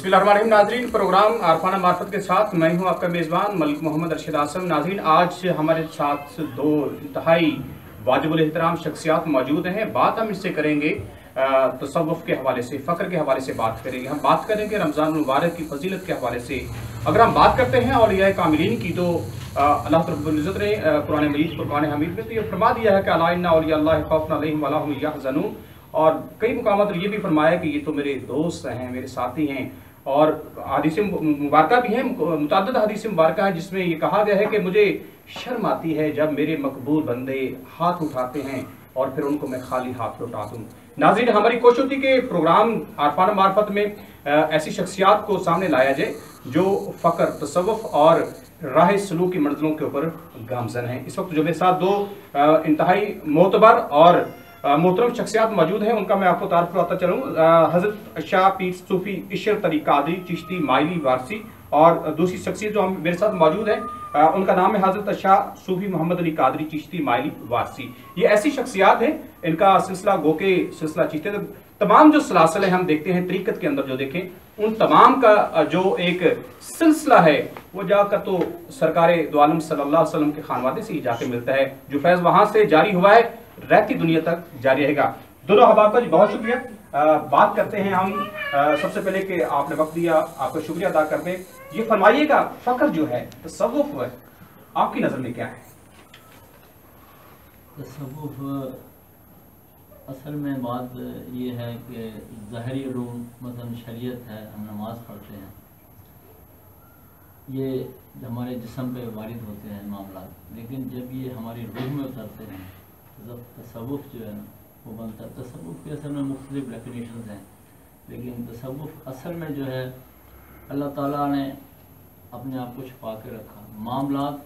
बिस्मिल्लाहिर्रहमानिर्रहीम। नाज़रीन, प्रोग्राम आरफाना मार्फत के साथ मैं हूं आपका मेज़बान मलिक मोहम्मद अरशद आसम। नाज़रीन, आज हमारे साथ दो इंतहाई वाजिबुल एहतराम शख्सियात मौजूद हैं। बात हम इससे करेंगे तसव्वुफ़ के हवाले से, फ़क्र के हवाले से बात करेंगे। हम बात करेंगे रमज़ान मुबारक की फजीलत के हवाले से। अगर हम बात करते हैं औलिया कामिलीन की, तो अल्लाह रब्बुल इज़्ज़त ने कुरान मजीद फुरक़ान हमीद में तो ये फरमा दिया है कि अला इन्ना औलिया अल्लाहि खौफ़ुन अलैहिम वला हुम यहज़नून। और कई मुकामात पर ये भी फरमाया कि ये तो मेरे दोस्त हैं, मेरे साथी हैं। और हदीस मुबारका भी हैं, मुतअद्दिद हदीस मुबारका है जिसमें ये कहा गया है कि मुझे शर्म आती है जब मेरे मकबूल बंदे हाथ उठाते हैं और फिर उनको मैं खाली हाथ लौटा दूँ। नाज़रीन, हमारी कोशिश होती कि प्रोग्राम आरफाना मार्फत में ऐसी शख्सियात को सामने लाया जाए जो फ़क्र, तसव्वुफ़ और राह सलूक की मंजिलों के ऊपर गामज़न हैं। इस वक्त जो मेरे साथ दो इंतहाई मोतबर और मोहतरम शख्सियात मौजूद हैं, उनका मैं आपको तारुफ कराता चलूँ। हज़रत शाह पीर सूफ़ी इशर तरीक़ा कादरी चिश्ती माइली वारसी, और दूसरी शख्सियत जो हम मेरे साथ मौजूद है उनका नाम है हज़रत शाह सूफ़ी मोहम्मद अली कादरी चिश्ती माइली वारसी। ये ऐसी शख्सियात हैं, इनका सिलसिला गो के सिलसिला चिश्ती, तमाम जो सलासिल हैं हम देखते हैं तरीक़त के अंदर, जो देखें उन तमाम का जो एक सिलसिला है वो जाकर तो सरकार दो आलम सल्लल्लाहु अलैहि वसल्लम के खानवादे से ही जाके मिलता है। जो फैज़ वहाँ से जारी हुआ है रहती दुनिया तक जारी रहेगा। दोनों अहबाब का जी बहुत शुक्रिया। बात करते हैं हम सबसे पहले कि आपने वक्त दिया, आपका शुक्रिया अदा करते हैं। ये फरमाइएगा, फ़क्र जो है, तसव्वुफ़ है, आपकी नज़र में क्या है? तसव्वुफ़ असल में बात ये है कि ज़ाहिरी उलूम मसलन शरीयत है, हम नमाज पढ़ते हैं, ये हमारे जिस्म पे वारिद होते हैं मामला, लेकिन जब ये हमारी रूह में उतरते हैं तो तसव्वुफ़ जो है ना वो बनता है। तसव्वुफ़ के असल में मुख्तलिफ डेफिनेशंस हैं, लेकिन तसव्वुफ़ असल में जो है अल्लाह ताला ने अपने आप को छुपा के रखा। मामलात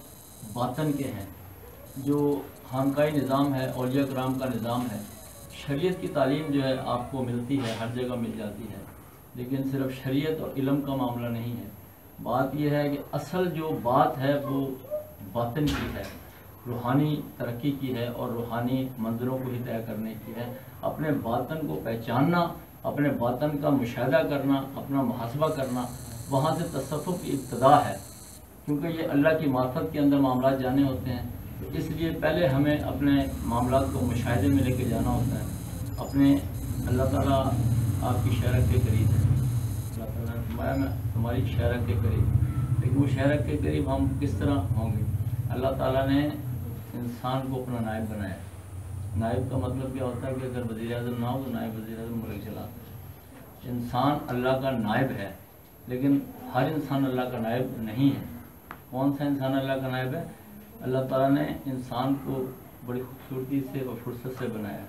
बातन के हैं, जो खानकाई निज़ाम है, औलिया कराम का निज़ाम है। शरीयत की तालीम जो है आपको मिलती है, हर जगह मिल जाती है, लेकिन सिर्फ शरीयत और इल्म का मामला नहीं है। बात यह है कि असल जो बात है वो बातन की है, रूहानी तरक्की की है और रूहानी मंज़रों को ही तय करने की है। अपने बातन को पहचानना, अपने बातन का मुशाहिदा करना, अपना मुहासबा करना, वहाँ से तसव्वुफ़ की इब्तिदा है। क्योंकि ये अल्लाह की मार्फत के अंदर मामलात जाने होते हैं, तो इसलिए पहले हमें अपने मामलात को मुशाहिदे में लेके जाना होता है। अपने अल्लाह ताला आपकी शरक के करीब है, अल्लाह ताला ने फरमाया मैं तुम्हारी शरक के करीब, लेकिन वो शरक के करीब हम किस तरह होंगे? अल्लाह ताला ने इंसान को अपना नायब बनाया। नायब का मतलब क्या होता है कि अगर वज़ीर आज़म ना हो तो नायब वज़ीर आज़म मुल्क चलाता है। इंसान अल्लाह का नायब है, लेकिन हर इंसान अल्लाह का नायब नहीं है। कौन सा इंसान अल्लाह का नायब है? अल्लाह ताला ने इंसान को बड़ी खूबसूरती से और फुर्सत से बनाया,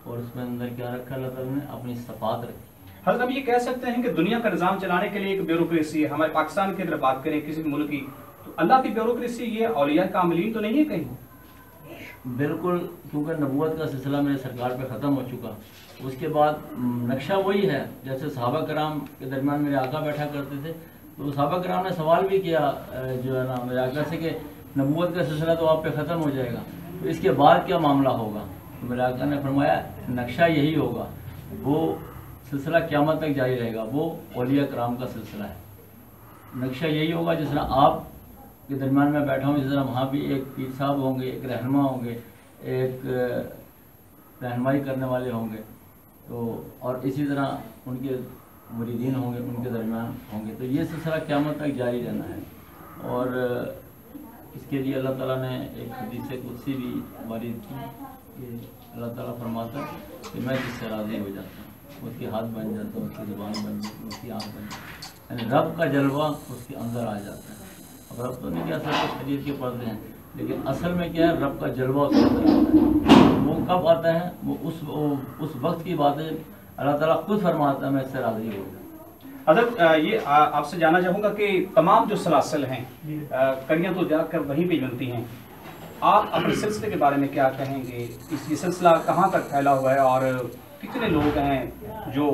और उसमें अंदर क्या रखा? अल्लाह ताला ने अपनी सफ़ात रखी। हज़रत, हम ये कह सकते हैं कि दुनिया का निज़ाम चलाने के लिए एक ब्यूरोक्रेसी है। हमारे पाकिस्तान की अगर बात करें किसी मुल्क की, तो अल्लाह की ब्यूरोक्रेसी ये औलिया कामिलीन तो नहीं है कहीं? बिल्कुल, क्योंकि नबूवत का सिलसिला मेरे सरकार पे ख़त्म हो चुका। उसके बाद नक्शा वही है। जैसे सहाबा कराम के दरमियान मेरे आका बैठा करते थे, तो सहाबा कराम ने सवाल भी किया जो है ना मेरे आका से कि नबूवत का सिलसिला तो आप पे ख़त्म हो जाएगा, तो इसके बाद क्या मामला होगा? तो मेरे आका ने फरमाया नक्शा यही होगा, वो सिलसिला क़यामत तक जारी रहेगा, वो औलिया कराम का सिलसिला है। नक्शा यही होगा, जिस तरह आप के दरमियान में बैठा हूँ, इस तरह वहाँ भी एक पीर साहब होंगे, एक रहनुमा होंगे, एक रहनुमाई करने वाले होंगे, तो और इसी तरह उनके मुरीदीन होंगे, उनके दरमियान होंगे। तो ये सिलसिला क़यामत तक जारी रहना है। और इसके लिए अल्लाह ताला ने एक हदीस कुदसी भी वारिद की कि अल्लाह ताला फरमाता है कि मैं जिससे राज़ी हो जाता हूँ उसके हाथ बन जाता हूँ, उसकी ज़ुबान बन जाती है, उसकी आँख बन जाती है, यानी रब का जलवा उसके अंदर आ जाता है। अब रब तो नहीं कह सकते शरीयत के पर्दे हैं, लेकिन असल में क्या है? रब का जलवा उसके अंदर आता है। वो कब आता है? वो उस वक्त की बात है अल्लाह ताला खुद फरमाता है मैं इससे राज़ी हो जाऊँ। हज़रत, ये आपसे जानना चाहूँगा कि तमाम जो सलासिल हैं, कड़ियाँ तो जाकर वहीं पे मिलती हैं, आप अपने सिलसिले के बारे में क्या कहेंगे? ये सिलसिला कहाँ तक फैला हुआ है और कितने लोग हैं जो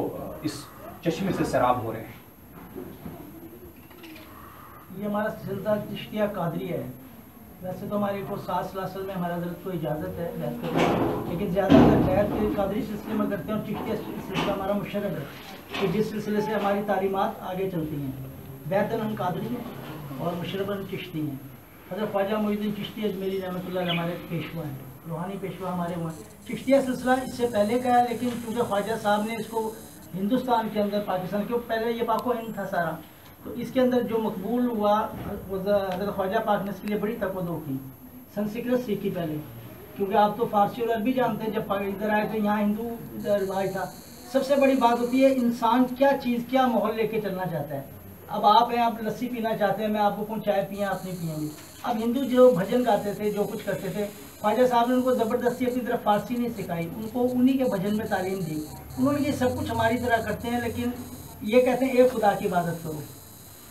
इस चश्मे से सैराब हो रहे हैं? ये हमारा सिलसिला चिश्तिया कादरी है। वैसे तो हमारी को 7 में हमारा हजरत को इजाज़त है बैत करने की, लेकिन ज़्यादातर बैत कादरी सिलसिले में करते हैं और चिश्तिया सिलसिला हमारा मुशर्रफ है कि जिस सिलसिले से हमारी तालीमात आगे चलती हैं। बैतन हम कादरी हैं और मुशर्रफन चिश्ती हैं। हज़रत ख्वाजा मोइनुद्दीन चिश्ती अजमेरी रहमतुल्लाह अलैह हमारे पेशवा हैं, रूहानी पेशवा हमारे हुए। चिश्तिया सिलसिला इससे पहले का है, लेकिन चूँकि ख्वाजा साहब ने इसको हिंदुस्तान के अंदर, पाकिस्तान के पहले ये पाको हिंद था सारा, तो इसके अंदर जो मकबूल हुआ हज़रत ख्वाजा पाक ने इसके लिए बड़ी तवज्जो की, संस्कृत सीखी पहले, क्योंकि आप तो फारसी और अरबी जानते हैं। जब इधर आए तो यहाँ हिंदू रिवाज था। सबसे बड़ी बात होती है इंसान क्या चीज़, क्या माहौल लेके चलना चाहता है। अब आप हैं, आप लस्सी पीना चाहते हैं, मैं आपको कौन चाय पिए, आप नहीं पिएंगे। अब हिंदू जो भजन गाते थे, जो कुछ करते थे, ख्वाजा साहब ने उनको ज़बरदस्ती अपनी तरफ फारसी नहीं सिखाई, उनको उन्हीं के भजन में तालीम दी। उन्होंने ये सब कुछ हमारी तरह करते हैं, लेकिन ये कहते हैं एक खुदा की इबादत करो।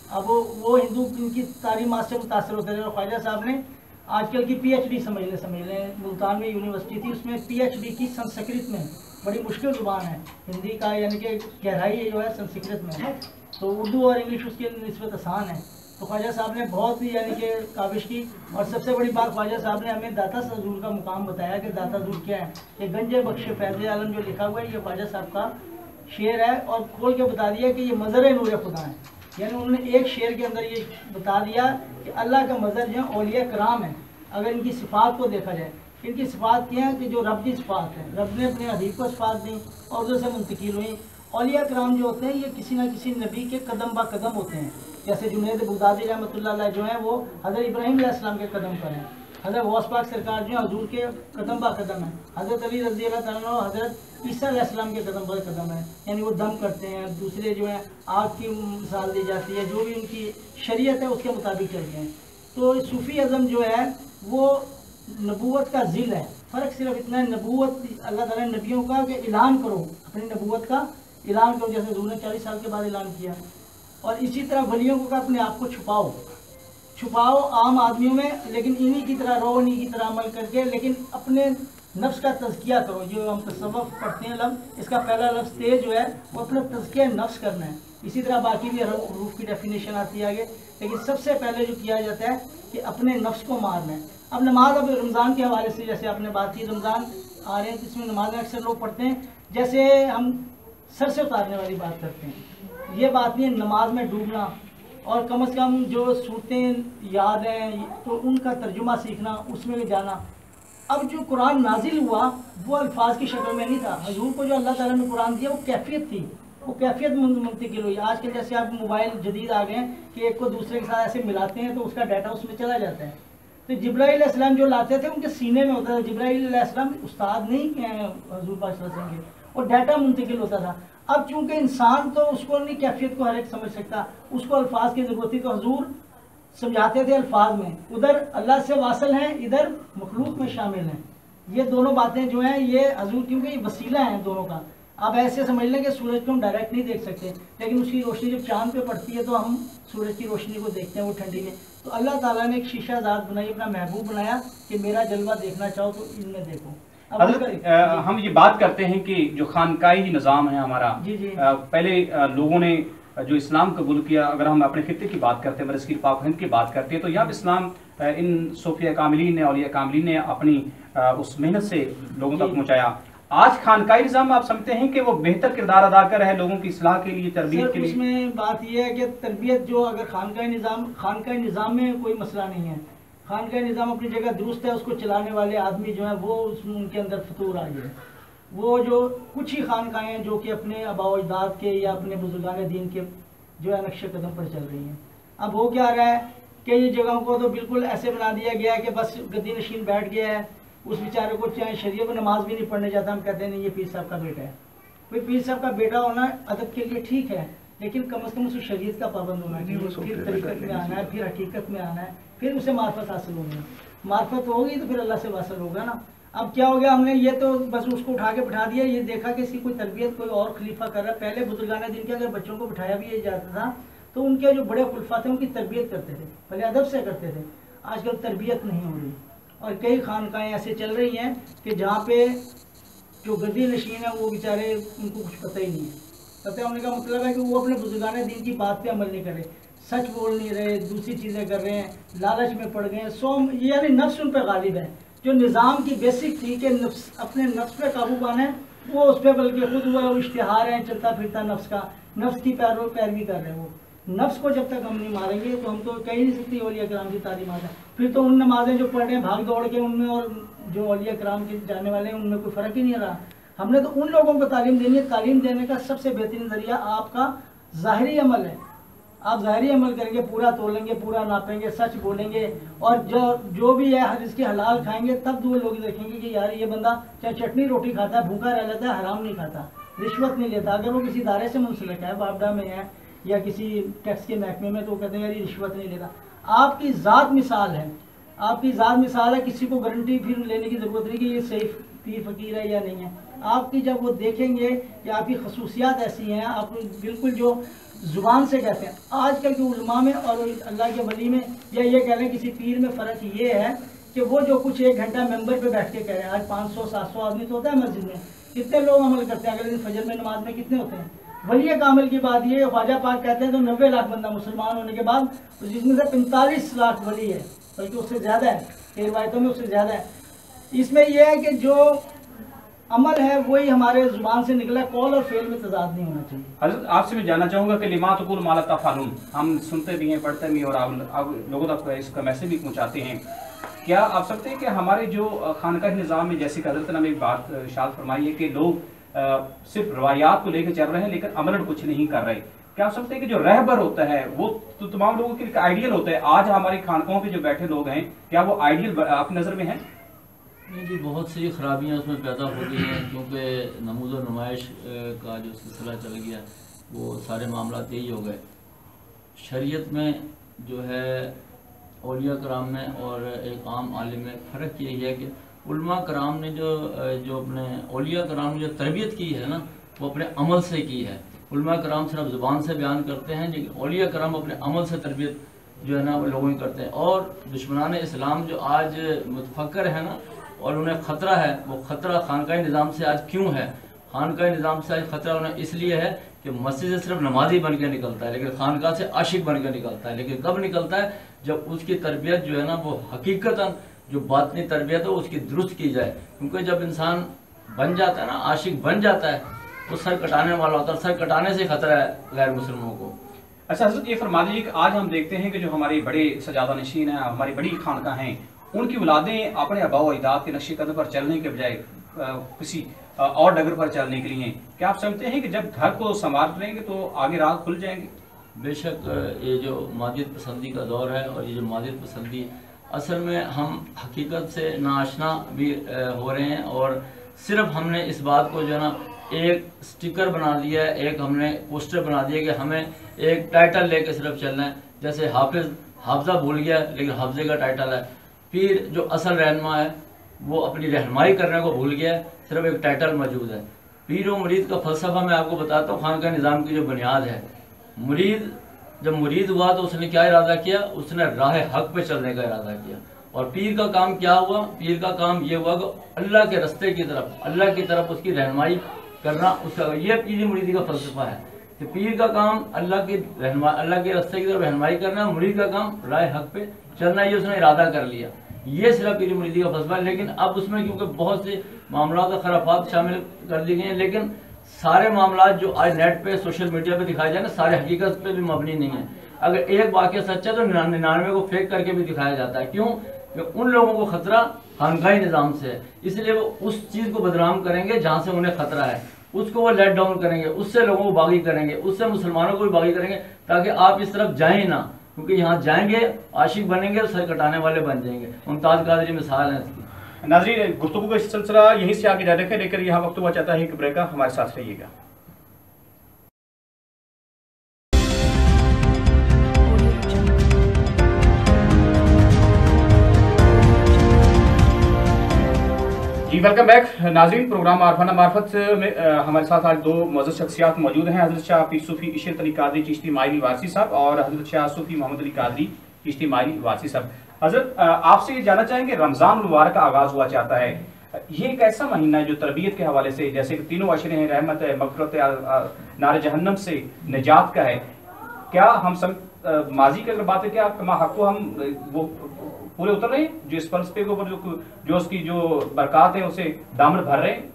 अब वो हिंदू इनकी तालीमात से मुतासर होते रहे। और ख्वाजा साहब ने आजकल की PhD समझ लें, मुल्तान में यूनिवर्सिटी थी, उसमें PhD की संस्कृत में, बड़ी मुश्किल ज़ुबान है हिंदी का, यानी कि गहराई जो है संस्कृत में है, तो उर्दू और इंग्लिश उसकी निस्बत आसान है। तो ख्वाजा साहब ने बहुत ही यानी कि काविश की। और सबसे बड़ी बात, ख्वाजा साहब ने हमें दाता हजूर का मुकाम बताया कि दाता हजूर क्या है। ये गंजे बख्श फैज़ आलम जो लिखा हुआ है, ये ख्वाजा साहब का शेर है, और खोल के बता दिया कि ये मज़र नूर खुदा है। यानी उन्होंने एक शेर के अंदर ये बता दिया कि अल्लाह का मज़र जो है औलिया कराम है। अगर इनकी सिफ़ात को देखा जाए, इनकी सिफ़ात क्या है कि जो रब की सिफ़ात है, रब ने अपने हबीब को सिफ़ात दी और उधर से मुंतकिल हुई। औलिया कराम जो होते हैं ये किसी न किसी नबी के कदम बा कदम होते हैं। जैसे जुनैद बगदादी रहमतुल्लाह अलैह जो है वो हज़रत इब्राहीम अलैहिस्सलाम के कदम पर हैं। हज़रत गौस पाक सरकार जो है हजूर के कदम बा कदम है। हज़रत अली रज़ी अल्लाह तआला अन्हु हज़रत ईसा अलैहिस्सलाम के कदम पर कदम है, यानी वो दम करते हैं। दूसरे जो है आग की मिसाल दी जाती है, जो भी उनकी शरीयत है उसके मुताबिक चलते हैं। तो सूफ़ी अज़म जो है वो नबूवत का ज़िल है। फ़र्क सिर्फ इतना है, नबूवत अल्लाह ताला ने नबियों का कि ऐलान करो, अपनी नबूवत का ऐलान करो, जैसे हजूर ने 40 साल के बाद ऐलान किया। और इसी तरह वलियों को कहा अपने आप को छुपाओ आम आदमियों में, लेकिन इन्हीं की तरह रहो, इन्हीं की तरह अमल करके, लेकिन अपने नफ्स का तज़किया करो। जो हम तसव्वुफ़ पढ़ते हैं लफ्ज़, इसका पहला लफ्ज़ तेज जो है वो अपना तज़किया नफ्स करना है। इसी तरह बाकी भी रूफ की डेफिनेशन आती है आगे, लेकिन सबसे पहले जो किया जाता है कि अपने नफ्स को मारना है। अब नमाज, अब रमज़ान के हवाले से जैसे आपने बात की, रमज़ान आ रहे हैं तो इसमें नमाज अक्सर लोग पढ़ते हैं, जैसे हम सर से उतारने वाली बात करते हैं। ये बात नहीं है, नमाज में डूबना और कम से कम जो सूरतें याद हैं तो उनका तर्जुमा सीखना, उसमें भी जाना। अब जो कुरान नाजिल हुआ वो अल्फाज की शक्ल में नहीं था। हजूर को जो अल्लाह ताला ने कुरान दिया वो कैफियत थी, वो कैफियत मुंतकिल हुई। आजकल जैसे आप मोबाइल जदीद आ गए हैं कि एक को दूसरे के साथ ऐसे मिलाते हैं तो उसका डाटा उसमें चला जाता है। तो जिब्राइल अलैहिस्सलाम जो लाते थे उनके सीने में होता था। जिब्राइल अलैहिस्सलाम उस्ताद नहीं हजूर पाक सल्लल्लाहु अलैहि वसल्लम के, और डाटा मुंतकिल होता था। अब चूंकि इंसान तो उसको नहीं कैफियत को हर एक समझ सकता, उसको अल्फाज की ज़रूरत थी, तो हजूर समझाते थे अल्फाज में। उधर अल्लाह से वासल हैं, इधर मखलूक में शामिल हैं। ये दोनों बातें जो हैं ये हजूर, क्योंकि ये वसीला हैं दोनों का। आप ऐसे समझ लें कि सूरज को हम डायरेक्ट नहीं देख सकते, लेकिन उसकी रोशनी जब चांद पे पड़ती है तो हम सूरज की रोशनी को देखते हैं, वो ठंडी में। तो अल्लाह ताला ने एक शीशा ज़ात बनाई, अपना महबूब बनाया कि मेरा जलवा देखना चाहो तो इनमें देखो। हम ये बात करते हैं कि जो खानकाही निज़ाम है हमारा, पहले लोगों ने जो इस्लाम कबूल किया, अगर हम अपने खित्ते की बात करते हैं, मरस्की पाक हिंद की बात करते हैं, तो यहाँ इस्लाम इन सूफिया कामिलीन ने, औलिया कामिलीन ने अपनी उस मेहनत से लोगों तक पहुँचाया। आज खानकाही निज़ाम आप समझते हैं कि वो बेहतर किरदार अदा कर रहा है लोगों की इस्लाह के लिए, तरबियत के लिए? उसमें बात यह है कि तरबियत जो, अगर खानकाही निज़ाम में कोई मसला नहीं है, खानकाही निज़ाम अपनी जगह दुरुस्त है, उसको चलाने वाले आदमी जो है वो उनके अंदर फतूर आ गया। वो जो कुछ ही खानकाहें हैं जो कि अपने आबा अजदाद के या अपने बुजुर्गान दीन के जो है नक्शे कदम पर चल रही हैं। अब हो क्या रहा है कि ये जगहों को तो बिल्कुल ऐसे बना दिया गया है कि बस गद्दी नशीन बैठ गया है, उस बेचारे को चाहे शरीयत में नमाज भी नहीं पढ़ने जाता, हम कहते हैं नहीं ये पीर साहब का बेटा है। भाई पीर साहब का बेटा होना अदब के लिए ठीक है, लेकिन कम से कम उसे शरीयत का पाबंद होना चाहिए, फिर तरीक़त में आना है, फिर हकीकत में आना है, फिर उसे मार्फत हासिल होनी है। मार्फत होगी तो फिर अल्लाह से वासल होगा ना। अब क्या हो गया, हमने ये तो बस उसको उठा के बिठा दिया, ये देखा कि इसकी कोई तरबियत कोई और खलीफा कर रहा है। पहले बुजुर्गान दिन के अगर बच्चों को बिठाया भी जाता था तो उनके जो बड़े खुलफा थे उनकी तरबियत करते थे, पहले अदब से करते थे। आजकल तरबियत नहीं हो रही, और कई खानकाएँ ऐसे चल रही हैं कि जहाँ पे जो गद्दी नशीन है वो बेचारे उनको कुछ पता ही नहीं है। पता होने का मतलब है कि वो अपने बुजुर्गान दीन की बात पे अमल नहीं करे। सच बोल नहीं रहे, दूसरी चीज़ें कर रहे हैं, लालच में पड़ गए हैं। ये यानी नफ्स उन पर गालिब है। जो निज़ाम की बेसिक थी कि नफ्स, अपने नफ्स पे काबू पाना है, वो उस पर बल्कि खुद वो इश्तिहार है चलता फिरता नफ्स का, नफ्स की पैरवी कर रहे हैं। वो नफ्स को जब तक हम नहीं मारेंगे तो हम तो कह ही नहीं सकते औलिया कराम की तालीमात है। फिर तो उन नमाजें जो पढ़ रहे हैं भाग दौड़ के उनमें, और जो औलिया कराम के जाने वाले हैं उनमें कोई फ़र्क ही नहीं रहा। हमने तो उन लोगों को तालीम देनी है। तालीम देने का सबसे बेहतरीन ज़रिया आपका ज़ाहिरी अमल है। आप ज़ाहिरी अमल करेंगे, पूरा तोलेंगे, पूरा नापेंगे, सच बोलेंगे, और जो भी है जिसके हलाल खाएंगे, तब वो लोग देखेंगे कि यार ये बंदा चाहे चटनी रोटी खाता है, भूखा रह लेता है, हराम नहीं खाता, रिश्वत नहीं लेता। अगर वो किसी दायरे से मुंसलिक है, बाबडा में है या किसी टैक्स के महकमे में, तो वो कहते हैं यार ये रिश्वत नहीं लेता। आपकी ज़ात मिसाल है, आपकी ज़ात मिसाल है। किसी को गारंटी फिर लेने की ज़रूरत नहीं कि ये सही पीर फकीर है या नहीं है। आपकी जब वो देखेंगे कि आपकी खसूसियात ऐसी हैं, आप बिल्कुल जो ज़ुबान से कहते हैं, आजकल के उलमा में और अल्लाह के वली में, या ये कह लें किसी पीर में फ़र्क ये है कि वो जो कुछ 1 घंटा मेंबर पे बैठ के कह रहे हैं, आज 500-700 आदमी तो होता है मस्जिद में, कितने लोग अमल करते हैं? अगले दिन फजर में नमाज में कितने होते हैं? वली कामिल की बात ये, ख्वाजा पाक कहते हैं तो 90 लाख बंदा मुसलमान होने के बाद, जिसमें से 45 लाख वली है, बल्कि उससे ज़्यादा है, कई रिवायतों में उससे ज़्यादा है। इसमें यह है कि जो अमल है वही हमारे जुबान से निकला, कौल और फेल में तजाद नहीं होना चाहिए। हज़रत आपसे मैं जानना चाहूँगा कि लिमा तकुल मा ला तफ़अलून, हम सुनते भी हैं, पढ़ते भी, और आप लोगों तक इसका मैसेज भी पहुँचाते हैं। क्या आप समझते हैं कि हमारे जो खानका निज़ाम में, जैसे कि हज़रत ने एक बात इरशाद फरमाई है कि लोग सिर्फ रवायात को लेकर चल रहे हैं लेकिन अमलन कुछ नहीं कर रहे, क्या आप समझते हैं कि जो रहबर होता है वो तो तमाम लोगों के लिए आइडियल होता है? आज हमारी खानकों पे जो बैठे लोग हैं, क्या वो आइडियल आपकी नज़र में है? नहीं जी, बहुत सी खराबियाँ उसमें पैदा हो गई हैं, क्योंकि नमूज़ और नुमाइश का जो सिलसिला चल गया वो सारे मामला यही हो गए। शरीयत में जो है औलिया कराम में और एक आम आलिम में फ़र्क यही है कि उलमा कराम ने जो अपने औलिया कराम ने जो तरबियत की है ना, वो अपने अमल से की है। उलमा कराम सिर्फ ज़ुबान से बयान करते हैं, लेकिन औलिया कराम अपने अमल से तरबियत जो है ना वो लोगों की करते हैं। और दुश्मनान इस्लाम जो आज मुतफक्कर है ना, और उन्हें ख़तरा है, वो ख़तरा खानकाही निज़ाम से आज क्यों है? खानकाही निज़ाम से आज ख़तरा उन्हें इसलिए है कि मस्जिद से सिर्फ नमाजी बन के निकलता है, लेकिन खानका से आशिक बन के निकलता है। लेकिन कब निकलता है? जब उसकी तरबियत जो है ना वो हकीकतन जो बातनी तरबियत है उसकी दुरुस्त की जाए। क्योंकि जब इंसान बन जाता है ना, आशिक बन जाता है, तो सर कटाने वाला होता है। सर कटाने से खतरा है गैर मुसलमानों को। अच्छा हज़रत, ये फरमा दीजिए कि आज हम देखते हैं कि जो हमारे बड़े सजादा नशीन हैं, हमारी बड़ी खानका हैं, उनकी औलादें अपने आबा व अजदाद के नक्शे कदम पर चलने के बजाय किसी और डगर पर चलने के लिए, क्या आप समझते हैं कि जब घर को संभाल लेंगे तो आगे राह खुल जाएंगे? बेशक ये जो मादियत पसंदी का दौर है, और ये जो मादियत पसंदी असल में हम हकीकत से नाआशना भी हो रहे हैं। और सिर्फ हमने इस बात को जो है ना एक स्टिकर बना दिया है, एक हमने पोस्टर बना दिया कि हमें एक टाइटल लेके सिर्फ चलना है। जैसे हाफजा भूल गया लेकिन हाफजे का टाइटल है। फिर जो असल रहनुमा है वो अपनी रहनुमाई करने को भूल गया है, सिर्फ एक टाइटल मौजूद है। पीर व मुरीद का फ़लसफ़ा मैं आपको बताता हूँ, खानका निज़ाम की जो बुनियाद है। जब मुरीद हुआ तो उसने क्या इरादा किया? उसने राह हक पे चलने का इरादा किया। और पीर का काम क्या हुआ? पीर का काम ये हुआ कि अल्लाह के रास्ते की तरफ, अल्लाह की तरफ उसकी रहनुमाई करना, उसका ये पीर मुरीदी का फ़लसफ़ा है कि पीर का काम अल्लाह के रास्ते की तरफ रहनुमाई करना, मुरीद का काम राह हक पे चलना। ये उसने इरादा कर लिया, ये सिर्फ पीर मुरीदी का फ़लसफ़ा है। लेकिन अब उसमें क्योंकि बहुत से मामला और खराफात शामिल कर दी गई हैं, लेकिन सारे मामला जो आज नेट पे सोशल मीडिया पे दिखाए जाए ना, सारे हकीकत पे भी मबनी नहीं है। अगर एक वाक़या सच्चा तो 99 को फेक करके भी दिखाया जाता है। क्यों? कि उन लोगों को खतरा खानकाही निज़ाम से है, इसलिए वो उस चीज़ को बदनाम करेंगे जहाँ से उन्हें खतरा है, उसको वो लेट डाउन करेंगे, उससे लोगों को बागी करेंगे, उससे मुसलमानों को भी बागी करेंगे, ताकि आप इस तरफ जाएं ना। क्योंकि यहाँ जाएंगे, आशिक बनेंगे, सर कटाने वाले बन जाएंगे। मुमताज़ कादरी मिसाल है इसकी। नाज़रीन, गुफ्तगू का सिलसिला यहीं से आगे जारी रखें, लेकर यहाँ वक्त हुआ चाहता है कि ब्रेक का, हमारे साथ रहिएगा। जी वेलकम बैक नाज़रीन। प्रोग्राम आरफाना मार्फत में हमारे साथ आज दो मौजूद शख्सियात मौजूद हैं, हज़रत शाह पीर सूफी इशरत अली कादरी चिश्ती माइली वासी साहब और हज़रत शाह सूफी मोहम्मद अली कादरी चिश्ती माइली वासी साहब। हज़रत, आपसे ये जानना चाहेंगे, रमज़ान मुबारक का आगाज़ हुआ चाहता है, ये एक ऐसा महीना है जो तरबियत के हवाले से, जैसे कि तीनों अशरे हैं, रहमत है, मग़फ़िरत है, नारे जहन्नम से निजात का है, کیا ہم ماضی کی اگر بات ہے، کیا کما حق کو ہم وہ پورے اتر رہے ہیں، جو اس فلسفے کے اوپر جو اس کی جو برکات ہیں اسے دامن بھر رہے ہیں؟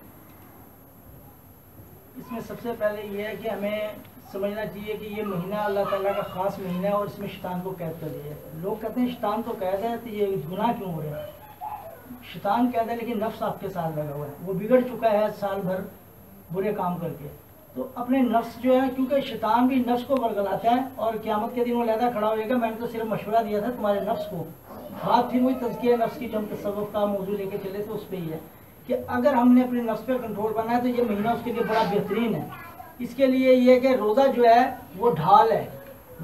اس میں سب سے پہلے یہ ہے کہ ہمیں سمجھنا چاہیے کہ یہ مہینہ اللہ تعالیٰ کا خاص مہینہ ہے اور اس میں شیطان کو قید کر دیا ہے. لوگ کہتے ہیں شیطان کو قید ہے تو یہ گناہ کیوں ہو رہا ہے؟ شیطان قید ہے لیکن نفس آپ کے ساتھ لگا ہوا ہے، وہ بگڑ چکا ہے سال بھر برے کام کر کے. تو اپنے نفس جو ہے، کیونکہ شیطان بھی نفس کو ورگلاتا ہے اور قیامت کے دن وہ علیحدہ کھڑا ہوئے گا، میں نے تو صرف مشورہ دیا تھا تمہارے نفس کو. بات پھر وہی تزکیہ نفس کی جو ہم تصوف کا موضوع لے کے چلے تھے اس پہ ہی ہے کہ اگر ہم نے اپنے نفس پہ کنٹرول کرنا ہے تو یہ مہینہ اس کے لیے بڑا بہترین ہے. اس کے لیے یہ کہ روزہ جو ہے وہ ڈھال ہے.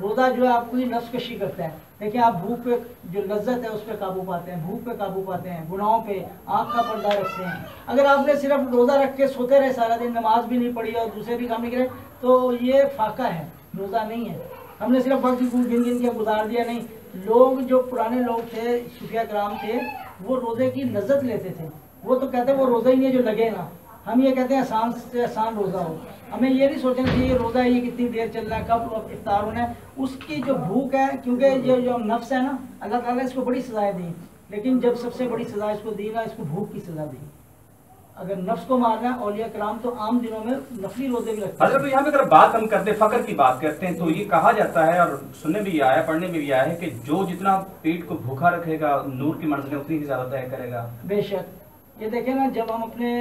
روزہ جو ہے آپ کو یہ نفس کشی کرتا ہے. دیکھیں آپ بھوک پہ جو لذت ہے اس پہ قابو پاتے ہیں، بھوک پہ قابو پاتے ہیں، گناہوں پہ آنکھ کا پردہ رکھتے ہیں. اگر آپ نے صرف روزہ رکھ کے سوتے رہے سارا دن، نماز بھی نہیں پڑھی اور دوسرے بھی کام نہیں کرے تو یہ فاقہ ہے، روزہ نہیں ہے. ہم نے صرف وقت گن گن کے گزار دیا. نہیں، لوگ جو پرانے لوگ تھے، صوفیہ کرام تھے، وہ روزے کی لذت لیتے تھے. وہ تو کہتے ہیں وہ روزہ ہی نہیں ہے جو لگے نا. ہم یہ کہتے ہیں آسان سے آسان روزہ ہو. ہمیں یہ نہیں سوچنا چاہیے روزہ ہے یہ کتنی دیر چل رہا ہے، کب افطار ہونا ہے. اس کی جو بھوک ہے، کیونکہ جو نفس ہے نا، اللہ تعالیٰ اس کو بڑی سزائیں دی، لیکن جب سب سے بڑی سزا اس کو دی نا، اس کو بھوک کی سزا دی. اگر نفس کو مارنا ہے، اولیاء کرام تو عام دنوں میں نفلی روزے بھی رکھتے ہیں. حضرت یہاں پہ اگر بات ہم کرتے ہیں، فقر کی بات کرتے ہیں، تو یہ کہا جاتا ہے اور سننے بھی آیا ہے، پڑھنے میں بھی آیا ہے کہ جو جتنا پیٹ کو بھوکا رکھے گا نور کی منزلیں اتنی ہی زیادہ طے کرے گا. بے شک. یہ دیکھیں نا، جب ہم اپنے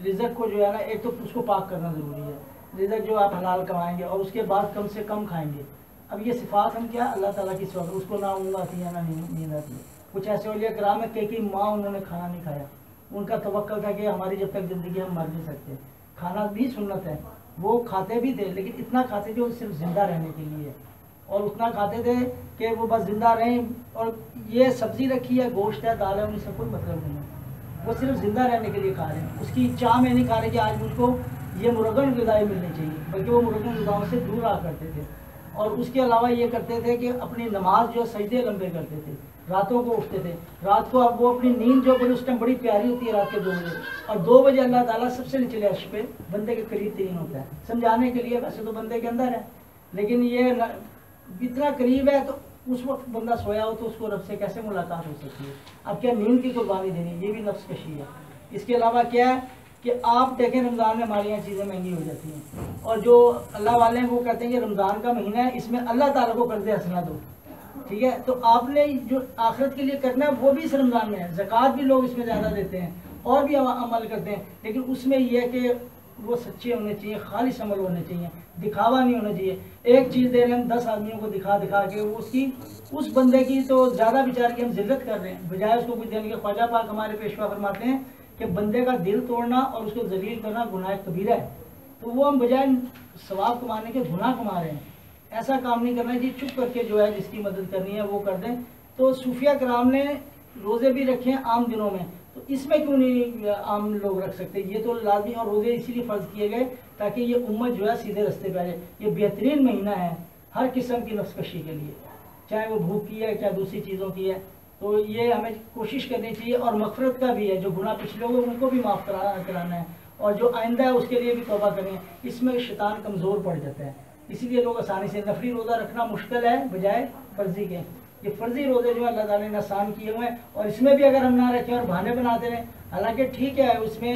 رزق کو جو ہے نا، ایک تو اس کو پاک کرنا ضروری ہے. رزق جو آپ حلال کمائیں گے اور اس کے بعد کم سے کم کھائیں گے. اب یہ صفات ہم کیا اللہ تعالیٰ کی صفات، اس کو نہ اونگ آتی ہے نہ نیند آتی ہے. کچھ ایسے اولیاء کرام ہے کہ ماں انہوں نے کھانا نہیں کھایا، ان کا توقع تھا کہ ہماری جب تک زندگی ہم مر نہیں سکتے. کھانا بھی سنت ہے، وہ کھاتے بھی تھے لیکن اتنا کھاتے تھے وہ صرف زندہ رہنے کے لیے، اور اتنا کھاتے تھے کہ وہ بس زندہ رہیں. اور یہ سبزی رکھی ہے، گوشت ہے، دال ہے، ان سے کوئی مطلب نہیں ہے. وہ صرف زندہ رہنے کے لیے کھا رہے ہیں. اس کی چاہ میں نہیں کھا رہے کہ آج مجھ کو یہ مرغن غذائیں ملنی چاہیے، بلکہ وہ مرغن غذاؤں سے دور رہا کرتے تھے. اور اس کے علاوہ یہ کرتے تھے کہ اپنی نماز جو سجدے لمبے کرتے تھے، راتوں کو اٹھتے تھے. رات کو اب وہ اپنی نیند جو بڑی اس ٹائم بڑی پیاری ہوتی ہے، رات کے 2 بجے، اور 2 بجے اللہ تعالیٰ سب سے نچلے عرش پہ بندے کے قریب ترین ہوتا ہے. سمجھانے کے لیے ویسے تو بندے کے اندر ہے، لیکن یہ اتنا قریب ہے تو اس وقت بندہ سویا ہو تو اس کو رب سے کیسے ملاقات ہو سکتی ہے؟ اب کیا نیند کی قربانی دینی، یہ بھی نفس کشی ہے. اس کے علاوہ کیا ہے کہ آپ دیکھیں رمضان میں ہماری یہاں چیزیں مہنگی ہو جاتی ہیں، اور جو اللہ والے ہیں وہ کہتے ہیں کہ رمضان کا مہینہ ہے، اس میں اللہ تعالیٰ کو قرض حسنہ دو. ٹھیک ہے، تو آپ نے جو آخرت کے لیے کرنا ہے وہ بھی اس رمضان میں ہے. زکوٰۃ بھی لوگ اس میں زیادہ دیتے ہیں اور بھی عمل کرتے ہیں، لیکن اس میں یہ ہے کہ وہ سچے ہونے چاہیے، خالص عمل ہونے چاہیے، دکھاوا نہیں ہونا چاہیے. ایک چیز دے رہے ہیں ہم 10 آدمیوں کو دکھا کے وہ اس بندے کی تو زیادہ بیچارے کی ہم ذلت کر رہے ہیں بجائے اس کو کچھ دینے کے. خواجہ پاک ہمارے پیشوا فرماتے ہیں کہ بندے کا دل توڑنا اور اس کو ذلیل کرنا گناہ کبیرہ ہے. تو وہ ہم بجائے ثواب کمانے کے گناہ کما رہے ہیں. ایسا کام نہیں کرنا جی، چپ کر کے جو ہے جس کی مدد کرنی ہے وہ کر دیں. تو صوفیہ کرام نے روزے بھی رکھے ہیں عام دنوں میں، تو اس میں کیوں نہیں عام لوگ رکھ سکتے؟ یہ تو لازمی، اور روزے اسی لیے فرض کیے گئے تاکہ یہ امت جو ہے سیدھے رستے پہ آ جائے. یہ بہترین مہینہ ہے ہر قسم کی نفس کشی کے لیے، چاہے وہ بھوک کی ہے چاہے دوسری چیزوں کی ہے. تو یہ ہمیں کوشش کرنی چاہیے، اور مغفرت کا بھی ہے، جو گناہ پچھلے ہوئے ان کو بھی معاف کرانا ہے، اور جو آئندہ ہے اس کے لیے بھی توبہ کریں. اس میں شیطان کمزور پڑ جاتا ہے، اسی لیے لوگ آسانی سے نفلی روزہ رکھنا مشکل ہے بجائے فرضی کے. یہ فرضی روزے جو ہے اللہ تعالیٰ نے آسان کیے ہوئے ہیں، اور اس میں بھی اگر ہم نہ رکھیں اور بہانے بناتے رہیں، حالانکہ ٹھیک ہے اس میں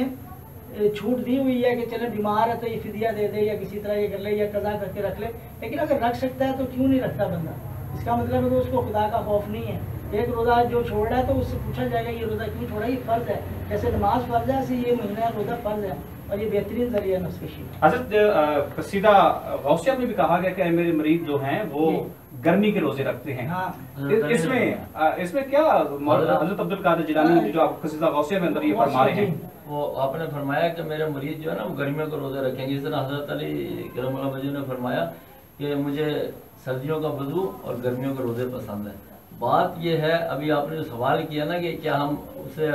چھوٹ دی ہوئی ہے کہ چلے بیمار ہے تو یہ فدیہ دے دے یا کسی طرح یہ کر لے یا قضا کر کے رکھ لے، لیکن اگر رکھ سکتا ہے تو کیوں نہیں رکھتا بندہ؟ اس کا مطلب ہے کہ اس کو خدا کا خوف نہیں ہے. ایک روزہ جو چھوڑ رہا ہے تو اس سے پوچھا جائے گا یہ روزہ کیوں چھوڑا؟ یہ فرض ہے، جیسے نماز فرض ہے ایسے یہ مہینہ روزہ فرض ہے، اور یہ بہترین ذریعہ نفس کشی. حضرت قصیدہ غوثیہ میں بھی کہا گیا کہ میرے مریض جو ہیں وہ گرمی کے روزے رکھتے ہیں. اس میں کیا حضرت عبد القادر جیلانی نے جو آپ قصیدہ غوثیہ میں اندر یہ فرما رہے ہیں، وہ آپ نے فرمایا کہ میرے مریض جو ہے نا وہ گرمیوں کے روزے رکھیں گے. اس طرح حضرت علی کرم اللہ وجہ نے فرمایا کہ مجھے سردیوں کا وضو اور گرمیوں کے روزے پسند ہے. بات یہ ہے، ابھی آپ نے جو سوال کیا نا کہ کیا ہم اسے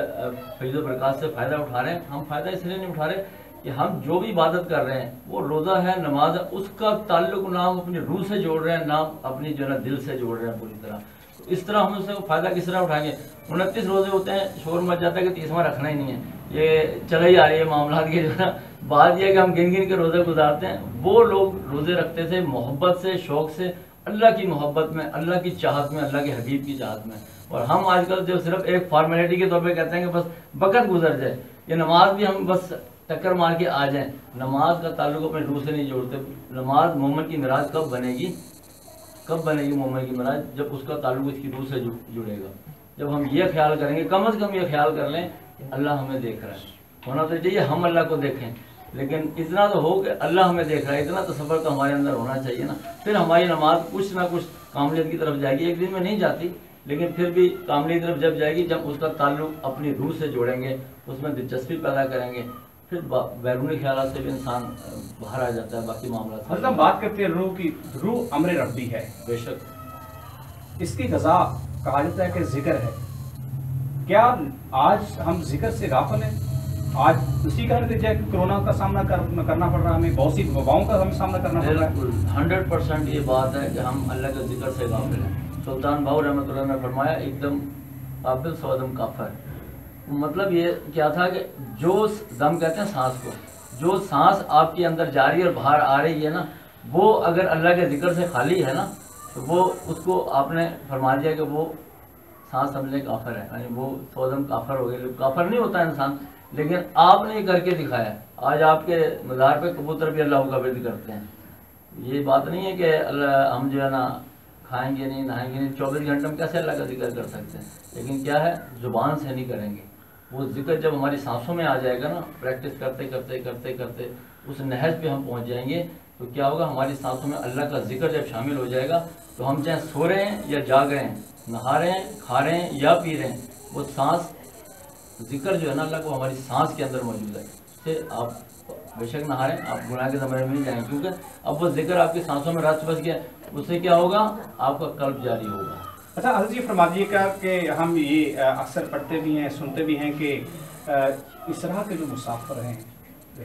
فیض و برکات سے فائدہ اٹھا رہے ہیں؟ ہم فائدہ اس لیے نہیں اٹھا رہے کہ ہم جو بھی عبادت کر رہے ہیں وہ روزہ ہے، نماز ہے، اس کا تعلق نہ ہم اپنی روح سے جوڑ رہے ہیں، نہ اپنی جو ہے نا دل سے جوڑ رہے ہیں پوری طرح. اس طرح ہم اس سے فائدہ کس طرح اٹھائیں گے؟ 29 روزے ہوتے ہیں، شور مچ جاتا ہے کہ 30واں رکھنا ہی نہیں ہے. یہ چلے ہی آ رہی ہے معاملات کی جو ہے نا. بات یہ ہے کہ ہم گن گن کے روزے گزارتے ہیں. وہ لوگ روزے رکھتے تھے محبت سے، شوق سے، اللہ کی محبت میں، اللہ کی چاہت میں، اللہ کے حبیب کی چاہت میں. اور ہم آج کل جو صرف ایک فارمیلٹی کے طور پہ کہتے ہیں کہ بس وقت گزر جائے، یہ نماز بھی ہم بس ٹکر مار کے آ جائیں. نماز کا تعلق اپنے روح سے نہیں جوڑتے. نماز مومن کی معراج کب بنے گی؟ کب بنے گی مومن کی معراج؟ جب اس کا تعلق اس کی روح سے جڑے گا. جب ہم یہ خیال کریں گے، کم از کم یہ خیال کر لیں کہ اللہ ہمیں دیکھ رہا ہے. ہونا تو چاہیے ہم اللہ کو دیکھیں، لیکن اتنا تو ہو کہ اللہ ہمیں دیکھ رہا ہے، اتنا تصور تو ہمارے اندر ہونا چاہیے نا. پھر ہماری نماز کچھ نہ کچھ کاملیت کی طرف جائے گی. ایک دن میں نہیں جاتی، لیکن پھر بھی کاملیت کی طرف جب جائے گی، جب اس کا تعلق اپنی روح سے جوڑیں گے، اس میں دلچسپی پیدا کریں گے، پھر بیرونی خیالات سے بھی انسان باہر آ جاتا ہے. باقی معاملات حضرت ہم بات کرتے ہیں روح کی. روح امر ربی ہے، بے شک. اس کی غذا کہا جاتا ہے کہ ذکر ہے. کیا آج ہم ذکر سے غافل ہیں؟ آج اسی کا نتیجہ ہے کہ کرونا کا سامنا کرنا پڑ رہا ہے، ہمیں بہت سی وباؤں کا ہمیں سامنا کرنا پڑ رہا ہے. بالکل 100% یہ بات ہے کہ ہم اللہ کے ذکر سے غافل ہیں. سلطان بہو رحمۃ اللہ نے فرمایا ایک دم قابل سودم کافر. مطلب یہ کیا تھا کہ جو دم کہتے ہیں سانس کو، جو سانس آپ کے اندر جاری اور باہر آ رہی ہے نا، وہ اگر اللہ کے ذکر سے خالی ہے نا، تو وہ اس کو آپ نے فرما دیا کہ وہ سانس سمجھنے کافر ہے، یعنی وہ سودم کافر ہو گئے. کافر نہیں ہوتا انسان، لیکن آپ نے یہ کر کے دکھایا. آج آپ کے مزار پہ کبوتر بھی اللہ کا ورد کرتے ہیں. یہ بات نہیں ہے کہ اللہ ہم جو ہے نا کھائیں گے نہیں، نہائیں گے نہیں، 24 گھنٹے میں کیسے اللہ کا ذکر کر سکتے ہیں؟ لیکن کیا ہے، زبان سے نہیں کریں گے. وہ ذکر جب ہماری سانسوں میں آ جائے گا نا، پریکٹس کرتے کرتے کرتے کرتے اس نہج پہ ہم پہنچ جائیں گے، تو کیا ہوگا، ہماری سانسوں میں اللہ کا ذکر جب شامل ہو جائے گا، تو ہم چاہے سو رہے ہیں یا جاگ رہے ہیں، نہا رہے ہیں، کھا رہے ہیں یا پی رہے ہیں، وہ سانس ذکر جو ہے نا اللہ کو ہماری سانس کے اندر موجود ہے. پھر آپ بے شک نہا رہے ہیں، آپ گناہ کے زمانے میں نہیں جائیں گے، کیونکہ اب وہ ذکر آپ کی سانسوں میں رچ بس گیا. اس سے کیا ہوگا، آپ کا قلب جاری ہوگا. اچھا حضرت جی فرما دیجیے گا کہ ہم یہ اکثر پڑھتے بھی ہیں، سنتے بھی ہیں کہ اس طرح کے جو مسافر ہیں،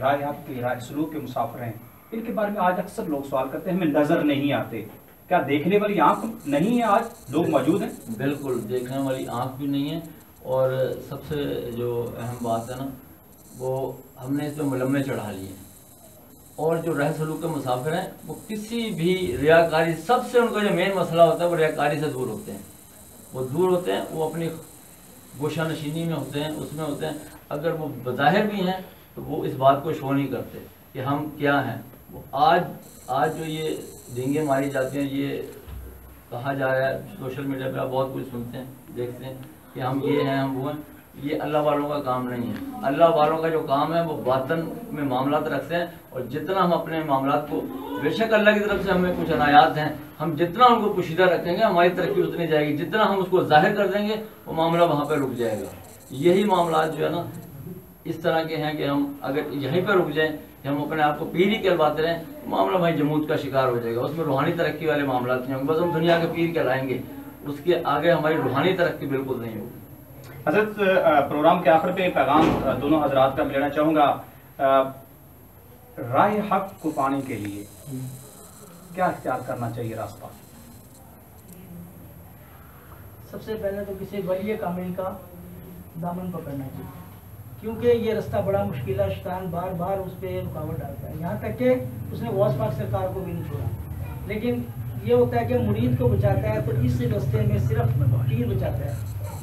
رائے آپ کے رائے سلوک کے مسافر ہیں، ان کے بارے میں آج اکثر لوگ سوال کرتے ہیں ہمیں نظر نہیں آتے. کیا دیکھنے والی آنکھ نہیں ہے؟ آج لوگ موجود ہیں. بالکل دیکھنے والی آنکھ بھی نہیں ہے. اور سب سے جو اہم بات ہے نا، وہ ہم نے اس پہ ملمے چڑھا لیے. اور جو رہ سلوک کے مسافر ہیں، وہ کسی بھی ریاکاری، سب سے ان کا جو مین مسئلہ ہوتا ہے وہ ریاکاری سے دور ہوتے ہیں. وہ دور ہوتے ہیں، وہ اپنی گوشہ نشینی میں ہوتے ہیں، اس میں ہوتے ہیں. اگر وہ بظاہر بھی ہیں تو وہ اس بات کو شو نہیں کرتے کہ ہم کیا ہیں. وہ آج جو یہ ڈینگیں ماری جاتی ہیں، یہ کہا جا رہا ہے سوشل میڈیا پہ، آپ بہت کچھ سنتے ہیں، دیکھتے ہیں کہ ہم یہ ہیں، ہم وہ ہیں. یہ اللہ والوں کا کام نہیں ہے. اللہ والوں کا جو کام ہے وہ باطن میں معاملات رکھتے ہیں. اور جتنا ہم اپنے معاملات کو، بے شک اللہ کی طرف سے ہمیں کچھ عنایات ہیں، ہم جتنا ان کو پوشیدہ رکھیں گے ہماری ترقی اتنی جائے گی. جتنا ہم اس کو ظاہر کر دیں گے وہ معاملہ وہاں پہ رک جائے گا. یہی معاملات جو ہے نا اس طرح کے ہیں کہ ہم اگر یہیں پہ رک جائیں کہ ہم اپنے آپ کو پیر ہی کہلواتے رہیں، معاملہ بھائی جمود کا شکار ہو جائے گا. اس میں روحانی ترقی والے معاملات نہیں ہوں گے. بس ہم دنیا کے پیر کہلائیں گے، اس کے آگے ہماری روحانی ترقی بالکل نہیں ہوگی. حضرت پروگرام کے آخر پہ پیغام دونوں حضرات کا ملنا چاہوں گا. رائے حق کو پانے کے لیے کیا اختیار کرنا چاہیے راستہ؟ سب سے پہلے تو کسی ولی کامل کا دامن پکڑنا چاہیے، کیونکہ یہ راستہ بڑا مشکل ہے. شیطان بار بار اس پہ رکاوٹ ڈالتا ہے، یہاں تک کہ اس نے غوث پاک سرکار کو بھی نہیں چھوڑا. لیکن یہ ہوتا ہے کہ مرید کو بچاتا ہے تو اس راستے میں صرف پیر بچاتا ہے،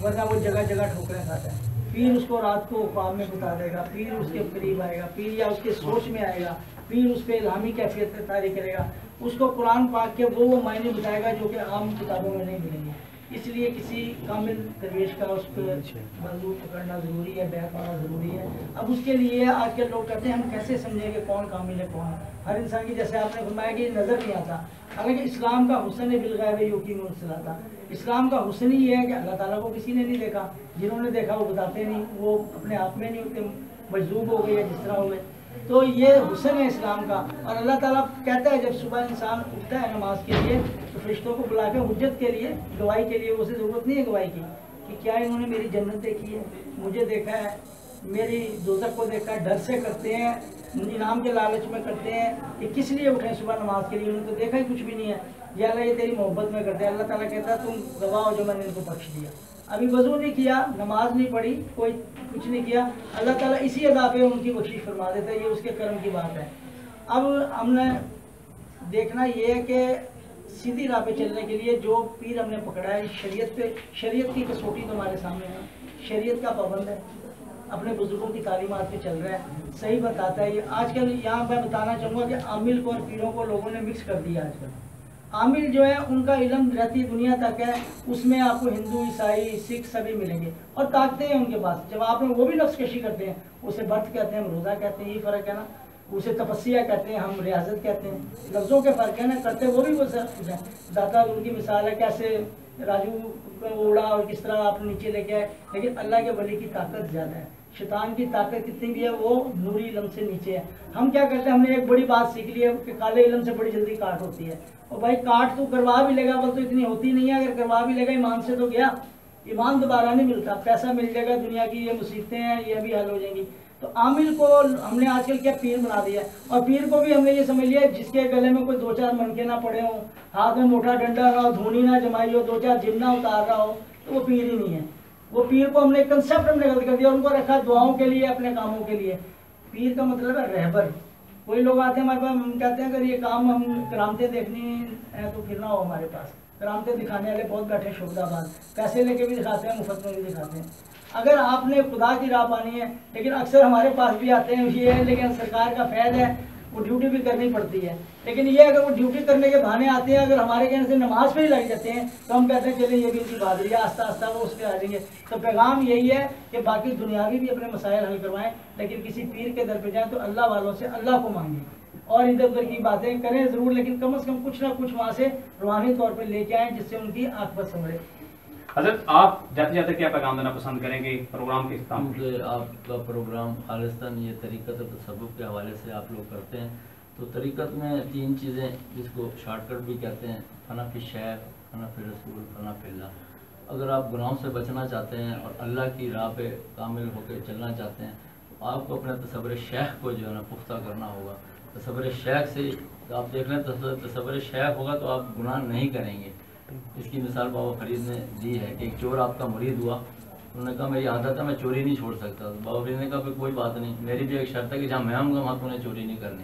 ورنہ وہ جگہ جگہ ٹھوکریں کھاتا ہے. پیر اس کو رات کو خواب میں بتا دے گا، پیر اس کے قریب آئے گا، پیر یا اس کے سوچ میں آئے گا، پیر اس پہ الہامی کیفیت سے طاری کرے گا، اس کو قرآن پاک کے وہ معنی بتائے گا جو کہ عام کتابوں میں نہیں ملیں گے. اس لیے کسی کامل درویش کا اس کو موضوع پکڑنا ضروری ہے، بیعت ہونا ضروری ہے. اب اس کے لیے آج کل لوگ کہتے ہیں ہم کیسے سمجھیں کہ کون کامل ہے کون. ہر انسان کی، جیسے آپ نے فرمایا کہ یہ نظر نہیں آتا، حالانکہ اسلام کا حسن بالغیب یقین الصلاۃ. اسلام کا حسن ہی ہے کہ اللہ تعالیٰ کو کسی نے نہیں دیکھا، جنہوں نے دیکھا وہ بتاتے نہیں، وہ اپنے آپ میں نہیں ہوتے، مجذوب ہو گئے یا جس طرح ہو گئے. تو یہ حسن ہے اسلام کا. اور اللہ تعالیٰ کہتا ہے جب صبح انسان اٹھتا ہے نماز کے لیے تو فرشتوں کو بلا کے حجت کے لیے، گواہی کے لیے، اسے ضرورت نہیں ہے گواہی کی کہ کیا انہوں نے میری جنت دیکھی ہے، مجھے دیکھا ہے، میری دوزخ کو دیکھا ہے. ڈر سے کرتے ہیں، انعام کے لالچ میں کرتے ہیں کہ کس لیے اٹھیں صبح نماز کے لیے، انہوں نے تو دیکھا ہی کچھ بھی نہیں ہے. یا اللہ یہ تیری محبت میں کرتے ہیں. اللہ تعالیٰ کہتا ہے تم گواہ ہو جو میں نے ان کو بخش دیا. ابھی وضو نہیں کیا، نماز نہیں پڑھی، کوئی کچھ نہیں کیا، اللہ تعالیٰ اسی ادا پہ ان کی بخشش فرما دیتا ہے. یہ اس کے کرم کی بات ہے. اب ہم نے دیکھنا یہ ہے کہ सीधी राह पे चलने के लिए जो पीर हमने पकड़ा है शरीयत पे, शरीयत की कसौटी तो हमारे सामने है, शरीयत का पाबंद है, अपने बुजुर्गों की तालीमात पे चल रहा है, सही बताता है ये। आजकल यहाँ मैं बताना चाहूँगा कि आमिल को और पीरों को लोगों ने मिक्स कर दिया आजकल। आमिल जो है उनका इल्म रहती दुनिया तक है, उसमें आपको हिंदू, ईसाई, सिख सभी मिलेंगे और ताकतें हैं उनके पास। जब आप वो भी नफ्सकशी करते हैं, उसे व्रत कहते हैं, हम रोज़ा कहते हैं, यही फ़र्क है ना। उसे तपस्या कहते हैं, हम रियाजत कहते हैं, लफ्ज़ों के फ़र्क है ना, करते वो भी वो सब कुछ है। दाता उनकी मिसाल है, कैसे राजू को उड़ा और किस तरह आप नीचे लेके आए, लेकिन अल्लाह के वली की ताकत ज़्यादा है। शैतान की ताकत कितनी भी है वो नूरी इल्म से नीचे है। हम क्या करते हैं, हमने एक बड़ी बात सीख ली है कि काले इल्म से बड़ी जल्दी काट होती है। और भाई काट तो करवा भी लेगा, बस तो इतनी होती नहीं है, अगर करवा भी लेगा ईमान से तो गया, ईमान दोबारा नहीं मिलता। पैसा मिल जाएगा, दुनिया की ये मुसीबतें हैं ये भी हल हो जाएंगी। तो आमिल को हमने आजकल क्या पीर बना दिया है, और पीर को भी हमने ये समझ लिया जिसके गले में कोई 2-4 मनके ना पड़े हों, हाथ में मोटा डंडा ना हो, धूनी ना जमाई हो, 2-4 जिन ना उतार रहा हो, तो वो पीर ही नहीं है। वो पीर को हमने कंसेप्ट हमने गलत कर दिया, उनको रखा दुआओं के लिए, अपने कामों के लिए। पीर का मतलब है रहबर। कोई लोग आते हैं हमारे पास, हम कहते हैं अगर ये काम हम करामतें देखनी है तो फिर ना हो हमारे पास। करामतें दिखाने वाले बहुत बैठे शुभदाबाद, पैसे लेके भी दिखाते हैं, मुफ्त में भी दिखाते हैं। अगर आपने खुदा की राह पानी है, लेकिन अक्सर हमारे पास भी आते हैं ये है, लेकिन सरकार का फैल है, वो ड्यूटी भी करनी पड़ती है। लेकिन ये अगर वो ड्यूटी करने के बहाने आते हैं, अगर हमारे कहने से नमाज पे ही लग जाते हैं, तो हम कहते हैं चलिए ये भी इनकी बहादुरी है, आस्ता आस्ता वो उस पर आ जाएंगे। तो पैगाम यही है कि बाकी दुनियावी भी अपने मसाइल हल करवाएं, लेकिन किसी पीर के दर पे जाएं तो अल्लाह वालों से अल्लाह को मांगें, और इधर उधर की बातें करें ज़रूर, लेकिन कम से कम कुछ ना कुछ वहाँ से रूहानी तौर पर लेके आएँ जिससे उनकी आँख पर संभले। हज़रत आप जाते जाते क्या पैगाम देना पसंद करेंगे प्रोग्राम के इख्तिताम में? क्योंकि आपका प्रोग्राम खालिस्तान ये तरीक़त और तसव्वुफ़ के हवाले से आप लोग करते हैं, तो तरीक़त में 3 चीज़ें जिसको शॉर्टकट भी कहते हैं, फना फी शेख, फना फी रसूल, फना फिल्लाह। अगर आप गुनाहों से बचना चाहते हैं और अल्लाह की राह पे कामिल होकर चलना चाहते हैं, तो आपको अपने तसव्वुर शेख को जो है ना पुख्ता करना होगा। तसव्वुर शेख से आप देख लें, तसव्वुर शेख होगा तो आप गुनाह नहीं करेंगे। इसकी मिसाल बाबा फरीद ने दी है कि एक चोर आपका मुरीद हुआ, उन्होंने कहा मेरी आदत है मैं चोरी नहीं छोड़ सकता। तो बाबा फरीद ने कहा कोई बात नहीं, मेरी भी एक शर्त है कि जहाँ मैं आऊँगा वहाँ तूने चोरी नहीं करनी।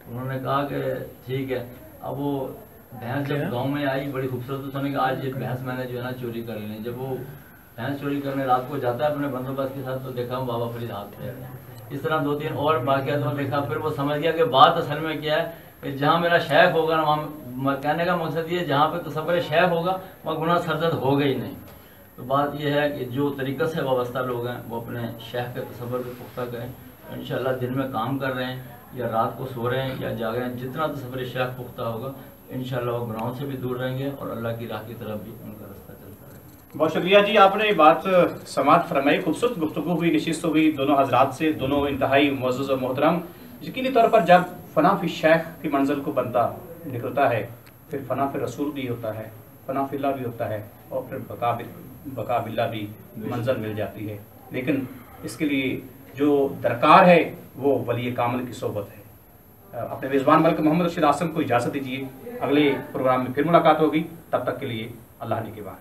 उन्होंने कहा कि ठीक है। अब वो भैंस जब गांव में आई बड़ी खूबसूरत, तो उन्होंने कहा आज ये भैंस मैंने जो है ना चोरी कर ली। जब वो भैंस चोरी करने रात को जाता है अपने बंदोबस्त के साथ, तो देखा बाबा फरीद हाथ पे। इस तरह 2-3 और वाक़यात तो देखा, फिर वो समझ गया कि बात असल में क्या है कि जहाँ मेरा शेख होगा ना, वहाँ कहने का मकसद ये जहाँ पे तसव्वुर शेख होगा वहाँ गुनाह सरजद होगा ही नहीं। तो बात यह है कि जो तरीक़े से वाबस्ता लोग हैं वो अपने शेख के तसव्वुर को पुख्ता करें। इंशाअल्लाह दिन में काम कर रहे हैं या रात को सो रहे हैं या जाग रहे हैं, जितना तसव्वुर शेख पुख्ता होगा इंशाअल्लाह वो गुनाहों से भी दूर रहेंगे और अल्लाह की राह की तरफ भी उनका रास्ता चलता रहेगा। बहुत शुक्रिया जी, आपने बात समाअत फरमाई, खूबसूरत गुफ्तगू हुई, नशिस्त हुई दोनों हजरात से, दोनों इंतहाई मुअज़्ज़ज़ और मोहतरम। यकीनी तौर पर जब फना फी शेख की मंजिल को बंदा निकलता है, फिर फना फी रसूल भी होता है, फना फिल्लाह भी होता है, और फिर बका बिल्लाह भी मंजिल मिल जाती है। लेकिन इसके लिए जो दरकार है वो वली कामिल की सोबत है। अपने मेज़बान मलिक मोहम्मद अरशद आसम को इजाज़त दीजिए, अगले प्रोग्राम में फिर मुलाकात होगी, तब तक के लिए अल्लाह ने के बाद।